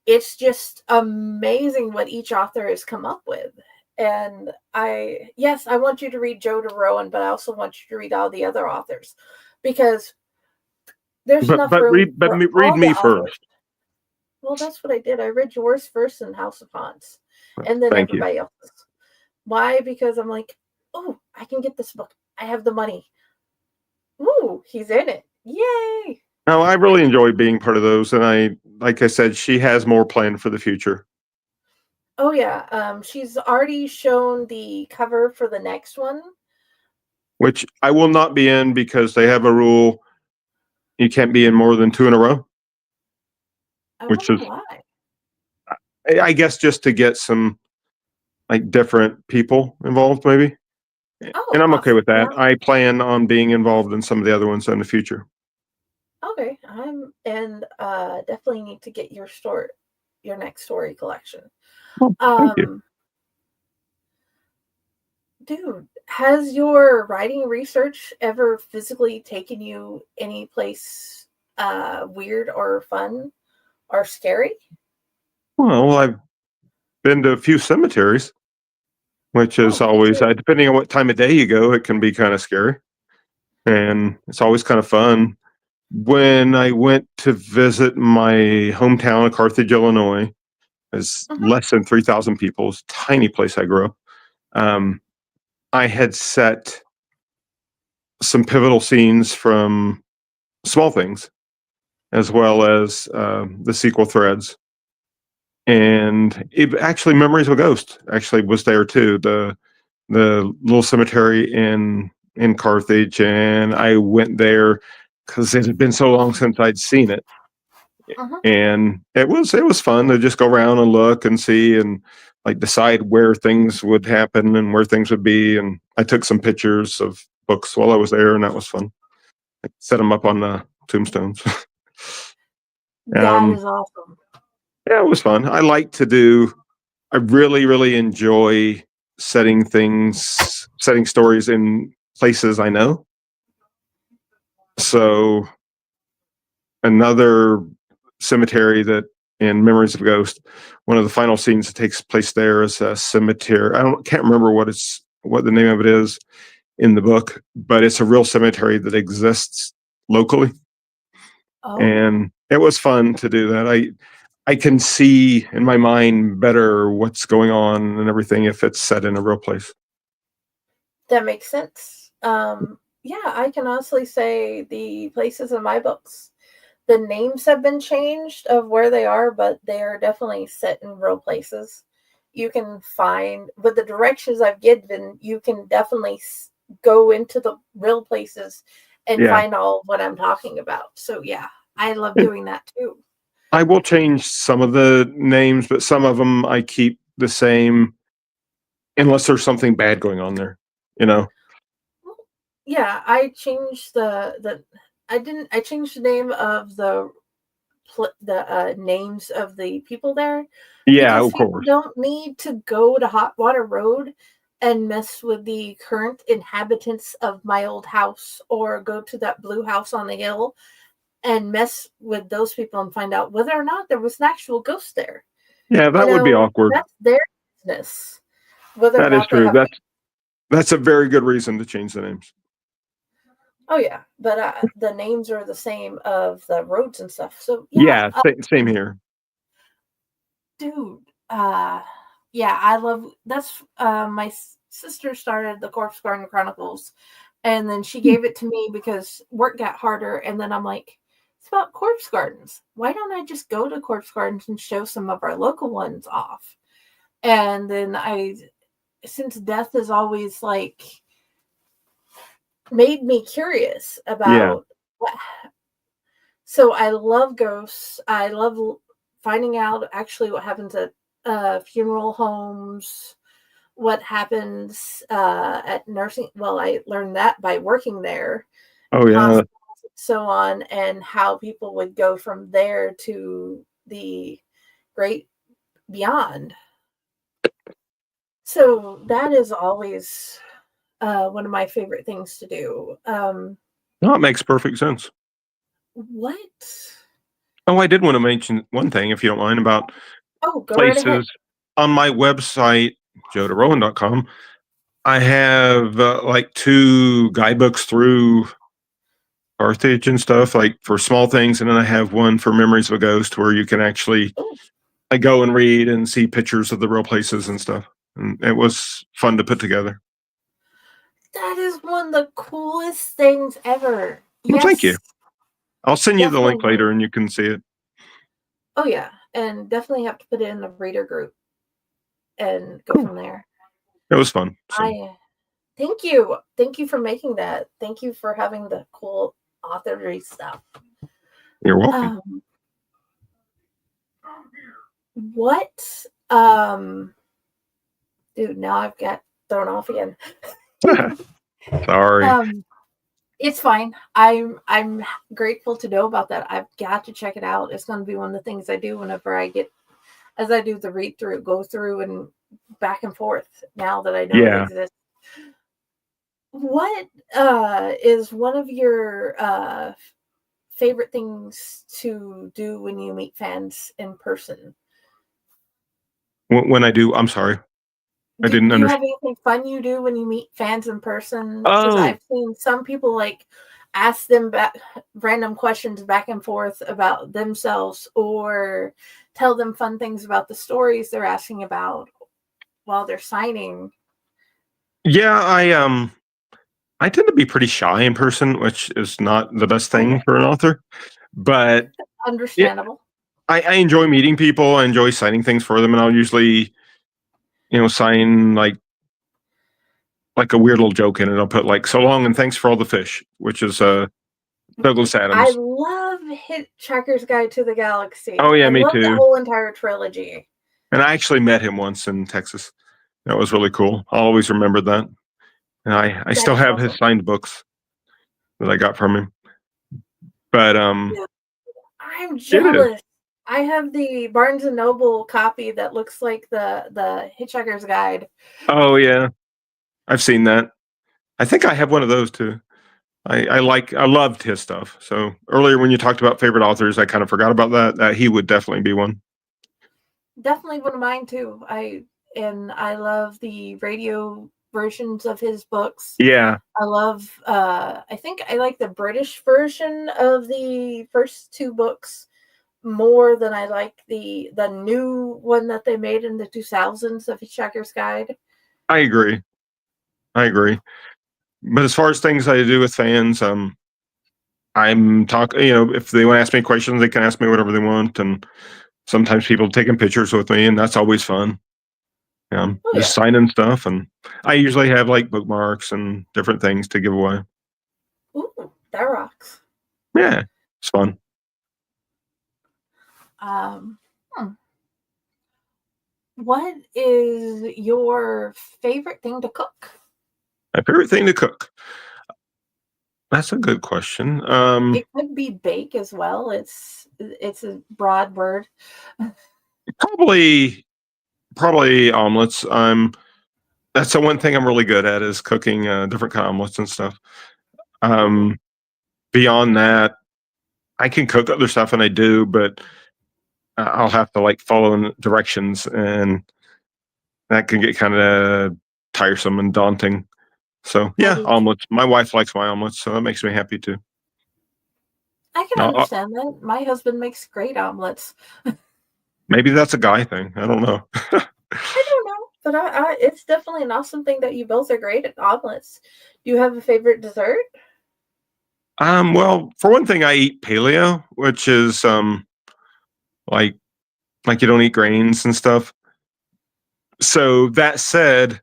it's just amazing what each author has come up with. And I want you to read Joe DeRouen, but I also want you to read all the other authors because there's enough room for read all me the authors. first. Well, that's what I did. I read yours first in House of Haunts, and then Thank you. everybody else's. Why? Because I'm like, oh, I can get this book. I have the money. Ooh, he's in it. Yay! No, I really enjoy being part of those, and like I said, she has more planned for the future. Oh yeah, she's already shown the cover for the next one, which I will not be in because they have a rule: you can't be in more than 2 in a row. Which is, why. I guess, just to get some like different people involved, maybe. Oh, and I'm okay with that. yeah. I plan on being involved in some of the other ones in the future. Okay, definitely need to get your next story collection. Thank you. Dude, has your writing research ever physically taken you any place weird or fun or scary? Well, I've been to a few cemeteries, which is always, depending on what time of day you go, it can be kind of scary. And it's always kind of fun. When I went to visit my hometown of Carthage, Illinois, it's less than 3,000 people. It's a tiny place I grew up. I had set some pivotal scenes from Small Things, as well as the sequel threads. And it actually, Memories of a Ghost actually was there too. The little cemetery in Carthage, and I went there because it had been so long since I'd seen it. And it was fun to just go around and look and see and like decide where things would happen and where things would be. And I took some pictures of books while I was there, and that was fun. I set them up on the tombstones. That is awesome. Yeah, it was fun. I really, really enjoy setting stories in places I know. So another cemetery that in Memories of a Ghost, one of the final scenes that takes place there is a cemetery. Can't remember what what the name of it is in the book, but it's a real cemetery that exists locally. Oh, And it was fun to do that. I can see in my mind better what's going on and everything if it's set in a real place. that makes sense. Yeah, I can honestly say the places in my books, the names have been changed of where they are, but they are definitely set in real places. You can find, with the directions I've given, you can definitely go into the real places and Yeah. find all of what I'm talking about. So yeah, I love doing that too. I will change some of the names, but some of them I keep the same unless there's something bad going on there, you know? Yeah, I changed I changed the name of the names of the people there Yeah, because of people course. don't need to go to Hot Water Road and mess with the current inhabitants of my old house or go to that blue house on the hill and mess with those people and find out whether or not there was an actual ghost there. Yeah, You that would be know, awkward. that's their business. Whether or That is not they true. have That's a very good reason to change the names. Oh yeah, but the names are the same of the roads and stuff. So yeah, Yeah, same here. dude. Yeah, I love that's my sister started the Corpse Garden Chronicles, and then she gave it to me because work got harder. And then I'm like, it's about corpse gardens. Why don't I just go to corpse gardens and show some of our local ones off? And then since death is always like made me curious Yeah. about what. So I love ghosts. I love finding out actually what happens at funeral homes, what happens at nursing. Well, I learned that by working there, Oh, yeah. hospitals, and so on, and how people would go from there to the great beyond. So that is always one of my favorite things to do. No, it makes perfect sense. What? Oh, I did want to mention one thing, if you don't mind, about Oh, go right ahead. places. On my website, joederowan.com, I have like 2 guidebooks through Carthage and stuff, like for small things. And then I have one for Memories of a Ghost where you can actually Oh, I go and read and see pictures of the real places and stuff. And it was fun to put together. that is one of the coolest things ever. Well, thank you. Yes, I'll send you the link definitely. later and you can see it. Oh yeah, and definitely have to put it in the reader group and go Cool. from there. It was fun. So, Thank you. Thank you for making that. Thank you for having the cool authory stuff. you're welcome. What dude, now I've got thrown off again. Sorry. It's fine. I'm grateful to know about that. I've got to check it out. It's going to be one of the things I do whenever I get as I do the read through, go through and back and forth now that I know it Yeah. exists. What is one of your favorite things to do when you meet fans in person? When I do, I'm sorry. I didn't Do you have understand. anything fun you do when you meet fans in person? Because Oh, I've seen some people like ask them back random questions back and forth about themselves or tell them fun things about the stories they're asking about while they're signing. yeah. I tend to be pretty shy in person, which is not the best thing Okay, for an author. But yeah, understandable. I enjoy meeting people. I enjoy signing things for them, and I'll usually, sign like a weird little joke in it. I'll put like "so long and thanks for all the fish," which is Douglas I Adams. love Hitchhiker's Guide to the Oh Galaxy. yeah, I me love that too. whole entire trilogy. And I actually met him once in Texas. That was really cool. I'll always remember that. And I That still is have his awesome. signed books that I got from him. But Yeah, I'm it is. jealous. I have the Barnes and Noble copy that looks like the Hitchhiker's Guide. Oh yeah, I've seen that. I think I have one of those too. I loved his stuff. So earlier when you talked about favorite authors, I kind of forgot about that. That he would definitely be one. Definitely one of mine too. I love the radio versions of his books. Yeah, I love I think I like the British version of the first two books more than I like the new one that they made in the 2000s of Hitchhiker's Guide. I agree. I agree. But as far as things I do with fans, I'm talking. If they want to ask me questions, they can ask me whatever they want, and sometimes people taking pictures with me, and that's always fun. Oh Just yeah. signing stuff, and I usually have like bookmarks and different things to give away. Ooh, that rocks. Yeah, it's fun. Um, hmm. What is your favorite thing to cook? My favorite thing to cook. That's a good question. It could be bake as well. It's a broad word. Probably omelets. That's the one thing I'm really good at is cooking different kind of omelets and stuff. Ooh, Um, Beyond that, I can cook other stuff, and I do, but I'll have to like follow in directions, and that can get kind of tiresome and daunting. So I yeah, do too. omelets. My wife likes my omelets, so that makes me happy too. I can Now, understand that. My husband makes great omelets. maybe that's a guy thing. I don't know. I don't know, but it's definitely an awesome thing that you both are great at omelets. Do you have a favorite dessert? Well, for one thing, I eat paleo, which is like you don't eat grains and stuff. So that said,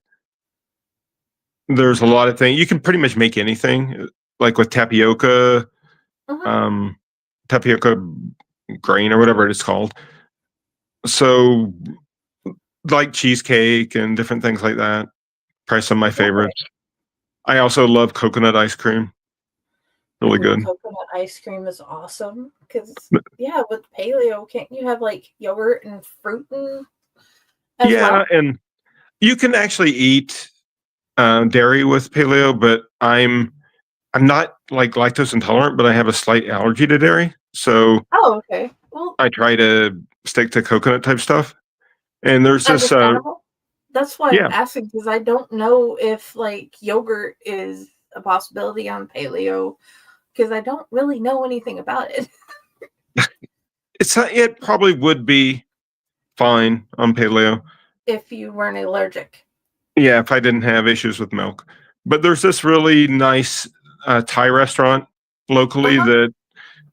there's a lot of things you can pretty much make anything, like with Uh-huh. um, tapioca grain or whatever it's called. So like cheesecake and different things like that. Probably some of my Okay. favorites. I also love coconut ice cream. Really Ooh, good. coconut ice cream is awesome. Because, yeah, with paleo, can't you have like yogurt and fruit as Yeah, well? and you can actually eat dairy with paleo, but I'm not like lactose intolerant, but I have a slight allergy to dairy. So Oh, okay. Well, I try to stick to coconut type stuff. And there's this, understandable. That's why I'm yeah, asking because I don't know if like yogurt is a possibility on paleo because I don't really know anything about it. it probably would be fine on paleo. If you weren't allergic. Yeah, if I didn't have issues with milk. But there's this really nice Thai restaurant locally Uh-huh.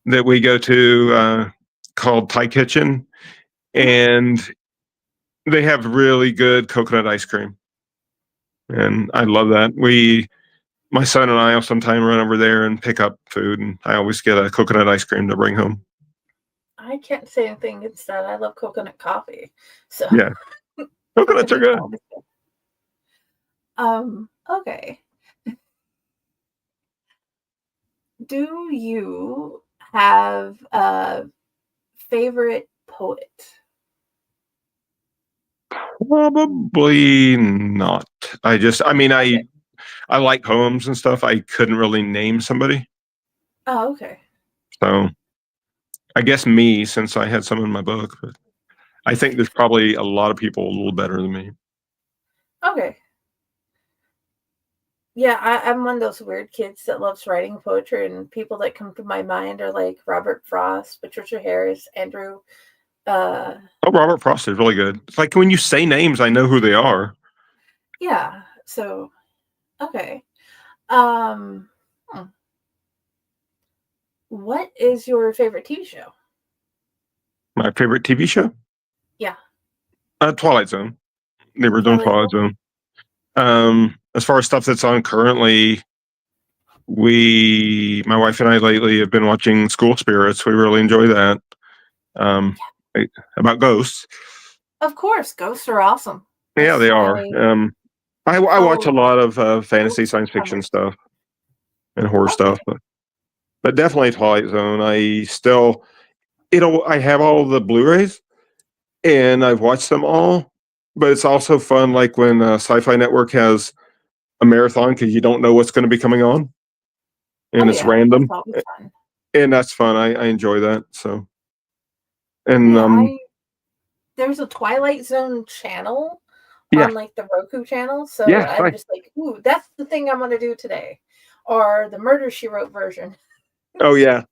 that we go to called Thai Kitchen, Mhm. and they have really good coconut ice cream, and I love that. My son and I will sometimes run over there and pick up food, and I always get a coconut ice cream to bring home. I can't say anything against that. I love coconut coffee. So Yeah, coconuts are coconut's good. always good. Okay. Do you have a favorite poet? Probably not. I mean, Okay. I like poems and stuff. I couldn't really name somebody, Oh, okay. so I guess me since I had some in my book. But I think there's probably a lot of people a little better than me. Okay. Yeah, I'm one of those weird kids that loves writing poetry, and people that come to my mind are like Robert Frost, Patricia Harris, Andrew. Uh, Oh, Robert Frost is really good. It's like when you say names, I know who they are. yeah. So okay. Um, hmm. What is your favorite TV show? My favorite TV show, Yeah, Twilight Zone. The original Twilight Twilight Zone. Zone. As far as stuff that's on currently, my wife and I lately have been watching School Spirits. We really enjoy that. Um, about ghosts. Of course, ghosts are awesome. Yeah, That's they are. why I watch a oh, lot of fantasy, ghost science fiction covers. stuff, and horror Okay. stuff, but definitely Twilight Zone. I have all the Blu-rays, and I've watched them all. But it's also fun, like when Sci-Fi Network has a marathon because you don't know what's going to be coming on, and Oh it's yeah, that's random, always fun. and that's fun. I enjoy that. So, and Yeah, I there's a Twilight Zone channel Yeah. on like the Roku channel. So Yeah. I'm Right. just like, ooh, that's the thing I'm gonna do today. Or the Murder She Wrote version. Oh yeah.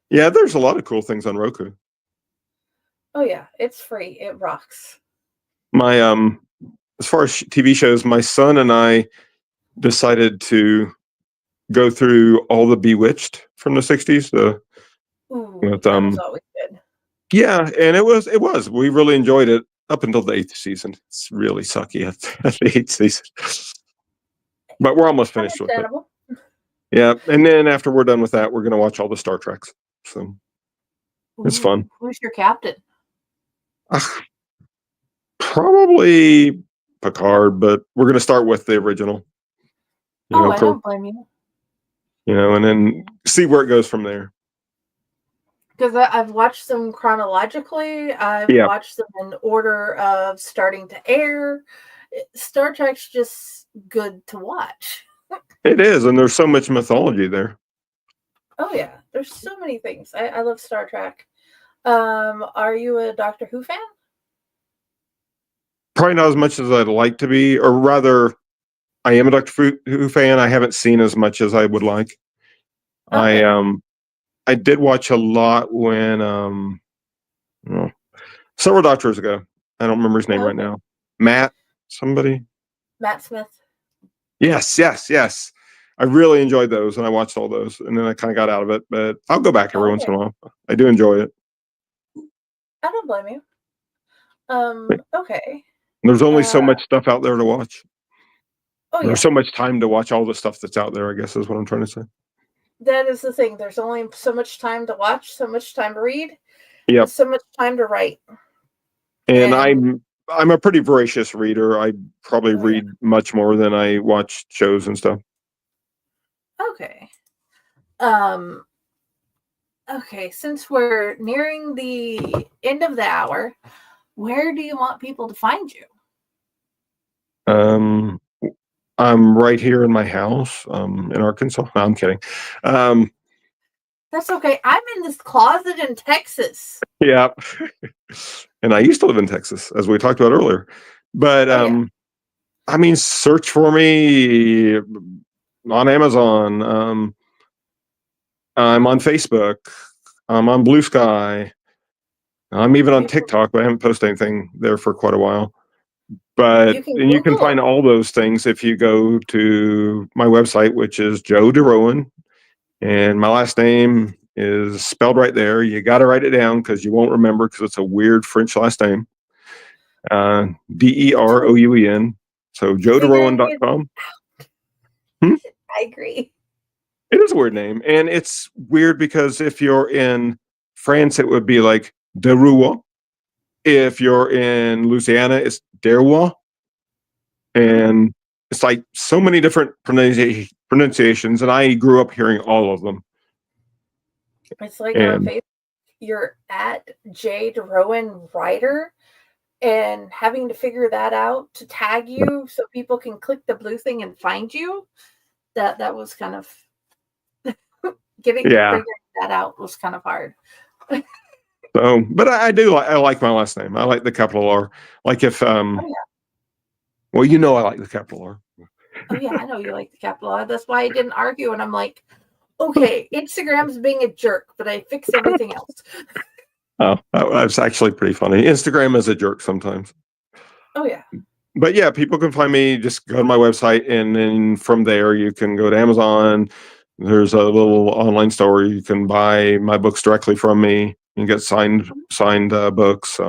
Yeah. There's a lot of cool things on Roku. Oh yeah, it's free. It rocks. My as far as TV shows, my son and I decided to go through all the Bewitched from the '60s. Ooh, With that was always good. yeah, and it was we really enjoyed it up until the 8th season. It's really sucky at the 8th season, but we're almost finished with it. Understandable. Yeah, and then after we're done with that, we're gonna watch all the Star Treks. So it's Ooh, fun. who's your captain? Ah, probably Picard, but we're gonna start with the original. Oh, I Kirk, don't blame you. and then see where it goes from there. Because I've watched them chronologically. I've Yeah, watched them in order of starting to air. Star Trek's just good to watch. it is, and there's so much mythology there. Oh yeah, there's so many things. I love Star Trek. Are you a Doctor Who fan? Probably not as much as I'd like to be, or rather, I am a Doctor Who fan. I haven't seen as much as I would like. I Okay. I did watch a lot when well, several doctors ago. I don't remember his name right Okay. now. Matt somebody. Matt Smith. Yes, yes, yes. I really enjoyed those, and I watched all those, and then I kind of got out of it. But I'll go back every once in Okay. a while. I do enjoy it. I don't blame you. Okay. There's only so Uh, much stuff out there to watch. oh There's yeah. so much time to watch all the stuff that's out there. I guess is what I'm trying to say. That is the thing. There's only so much time to watch, so much time to read, and Yep. so much time to write. And And I'm a pretty voracious reader. I probably oh yeah. read much more than I watch shows and stuff. Okay. Um okay, since we're nearing the end of the hour, where do you want people to find you? Um, I'm right here in my house, in Arkansas. No, I'm kidding. Um, That's okay. I'm in this closet in Texas. yeah, and I used to live in Texas, as we talked about earlier. But Oh yeah. I mean, search for me on Amazon. I'm on Facebook. I'm on Blue Sky. I'm even on You can TikTok, but I haven't posted anything there for quite a while. But you can and you can Google find them. all those things if you go to my website, which is Joe DeRouen, and my last name is spelled right there. You got to write it down because you won't remember because it's a weird French last name. DeRouen. So Figuring it joederowan.com. Hmm? I agree. It is a weird name. And it's weird because if you're in France, it would be like DeRouen. If you're in Louisiana, it's DeRouen. Mm. And it's like so many different pronunciations. And I grew up hearing all of them. It's like on And Facebook, you're at J DeRowan Writer and having to figure that out to tag you so people can click the blue thing and find you. That was kind of yeah. figuring that out was kind of hard. So, but I like my last name. I like the capital R. Like if Oh yeah. well, I like the capital R. Oh yeah, I know you like the capital R. That's why I didn't argue and I'm like, okay, Instagram's being a jerk, but I fixed everything else. Oh, that's actually pretty funny. Instagram is a jerk sometimes. Oh yeah. But yeah, people can find me. Just go to my website, and then from there you can go to Amazon. There's a little online store. You can buy my books directly from me and get signed books.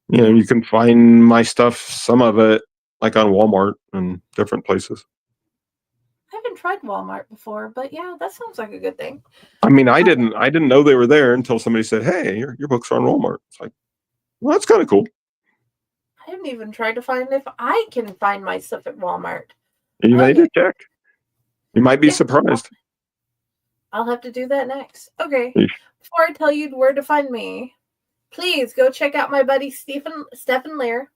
Yeah. You can find my stuff, some of it, like on Walmart and different places. I haven't tried Walmart before, but yeah, that sounds like a good thing. I mean, Okay. I didn't know they were there until somebody said, "Hey, your books are on Walmart." It's like, well, that's kind of cool. I haven't even tried to find if I can find my stuff at Walmart. You need Okay. to check. You might be Yeah. surprised. I'll have to do that next. Okay. Before I tell you where to find me, please go check out my buddy Stephen Lear,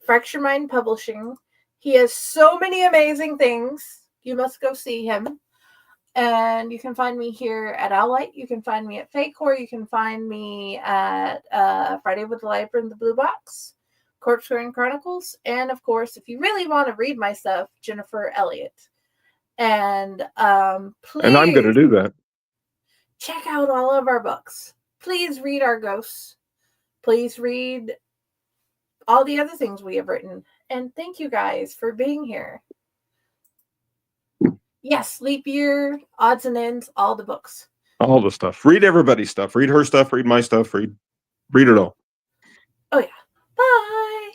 Fracture Mind Publishing. He has so many amazing things. You must go see him. And you can find me here at Owlite. You can find me at Fakehor. You can find me at Friday with the Lifer in the Blue Box. Corkscrew Chronicles. And of course, if you really want to read my stuff, Jennifer Elliott. And please, And I'm going to do that. Check out all of our books. Please read our ghosts. Please read all the other things we have written. And thank you guys for being here. Yes, Leap Year, Odds and Ends, all the books. All the stuff. Read everybody's stuff. Read her stuff. Read my stuff. Read it all. Oh, yeah. Bye.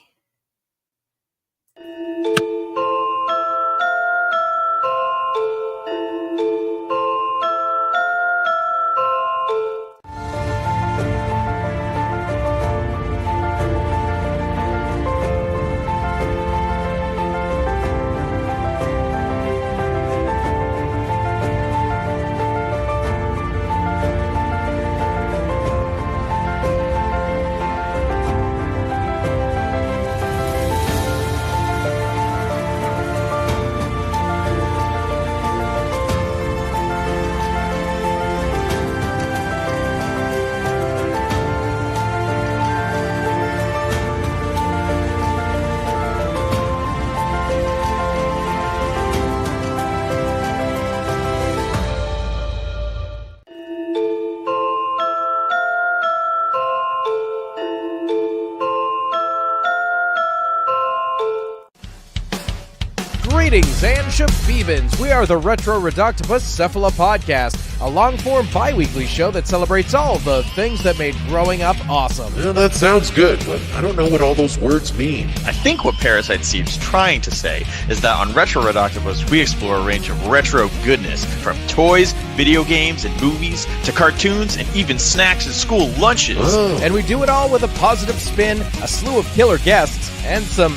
Greetings and shabibans. We are the Retro Reductibus Cephala Podcast, a long-form bi-weekly show that celebrates all the things that made growing up awesome. Yeah, that sounds good, but I don't know what all those words mean. I think what Parasite Steve's trying to say is that on Retro Redoctopus, we explore a range of retro goodness, from toys, video games, and movies, to cartoons, and even snacks and school lunches. Oh. And we do it all with a positive spin, a slew of killer guests, and some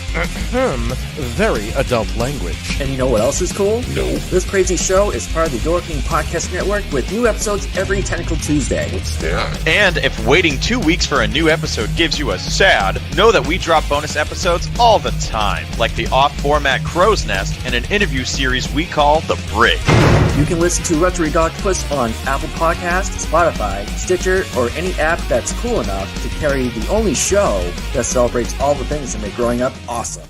very adult language. And you know what else is cool? No. This crazy show is part of the Dorking Podcast Network with new episodes every Tentacle Tuesday. What's that? And if waiting 2 weeks for a new episode gives you a sad, know that we drop bonus episodes all the time, like the off-format Crow's Nest and an interview series we call The Brig. You can listen to Retro Redoctopus on Apple Podcasts, Spotify, Stitcher, or any app that's cool enough to carry the only show that celebrates all the things that make growing up awesome.